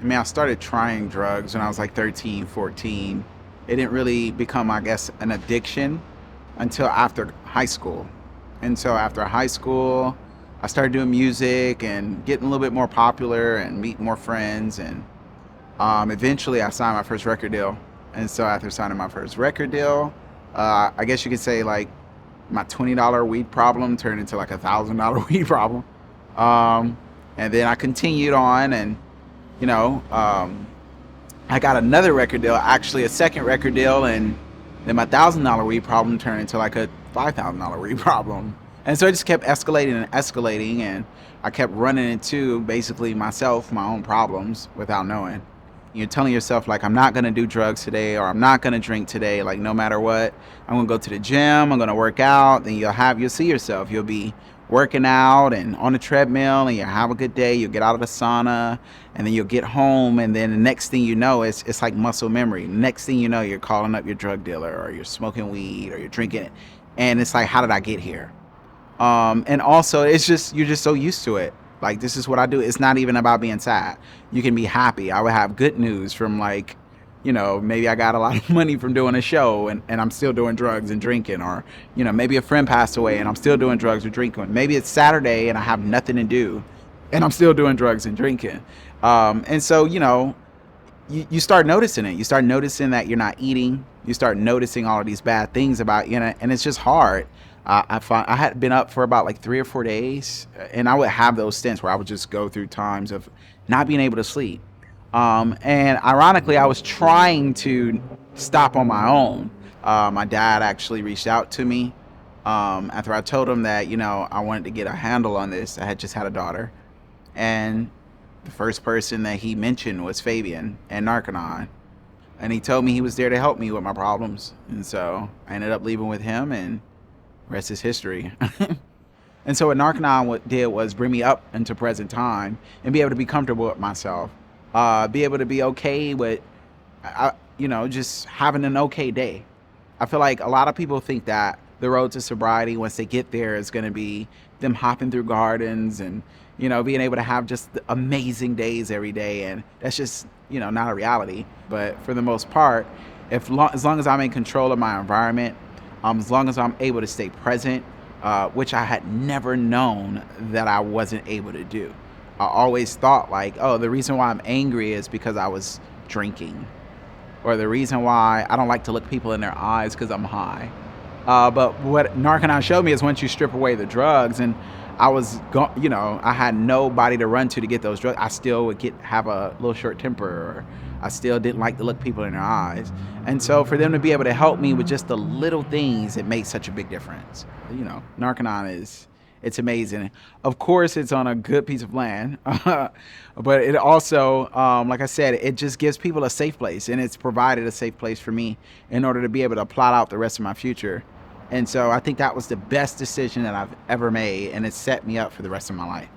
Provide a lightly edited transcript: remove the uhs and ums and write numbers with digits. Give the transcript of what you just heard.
I mean, I started trying drugs when I was like 13, 14. It didn't really become, I guess, an addiction until after high school. And so after high school, I started doing music and getting a little bit more popular and meeting more friends. And eventually I signed my first record deal. And so after signing my first record deal, I guess you could say like my $20 weed problem turned into like $1,000 weed problem. Um, and then I continued on and you know, I got another record deal, actually a second record deal, and then my $1,000 weed problem turned into like a $5,000 weed problem. And so it just kept escalating and escalating, and I kept running into basically myself, my own problems without knowing. You're telling yourself like I'm not gonna do drugs today or I'm not gonna drink today, like no matter what. I'm gonna go to the gym, I'm gonna work out, then you'll see yourself. You'll be working out and on the treadmill and you'll have a good day, you'll get out of the sauna and then you'll get home and then the next thing you know it's like muscle memory. Next thing you know you're calling up your drug dealer or you're smoking weed or you're drinking it. And it's like, how did I get here? And also it's just you're just so used to it. Like this is what I do. It's not even about being sad. You can be happy. I would have good news from like, maybe I got a lot of money from doing a show and I'm still doing drugs and drinking, or maybe a friend passed away and I'm still doing drugs or drinking. Maybe it's Saturday and I have nothing to do and I'm still doing drugs and drinking. And so you start noticing it. You start noticing that you're not eating. You start noticing all of these bad things about and it's just hard. I had been up for about like 3 or 4 days, and I would have those stints where I would just go through times of not being able to sleep. And ironically, I was trying to stop on my own. My dad actually reached out to me after I told him that I wanted to get a handle on this. I had just had a daughter, and the first person that he mentioned was Fabian and Narconon. And he told me he was there to help me with my problems. And so I ended up leaving with him, and rest is history. And so what Narconon did was bring me up into present time and be able to be comfortable with myself, be able to be okay with, just having an okay day. I feel like a lot of people think that the road to sobriety, once they get there, is going to be them hopping through gardens and, being able to have just amazing days every day. And that's just, not a reality. But for the most part, as long as I'm in control of my environment, as long as I'm able to stay present, which I had never known that I wasn't able to do. I always thought like, oh, the reason why I'm angry is because I was drinking, or the reason why I don't like to look people in their eyes because I'm high. But what Narconon showed me is once you strip away the drugs, and I had nobody to run to get those drugs. I still would have a little short temper, or I still didn't like to look people in their eyes. And so for them to be able to help me with just the little things, it makes such a big difference. Narconon it's amazing. Of course, it's on a good piece of land, but it also, like I said, it just gives people a safe place, and it's provided a safe place for me in order to be able to plot out the rest of my future. And so I think that was the best decision that I've ever made, and it set me up for the rest of my life.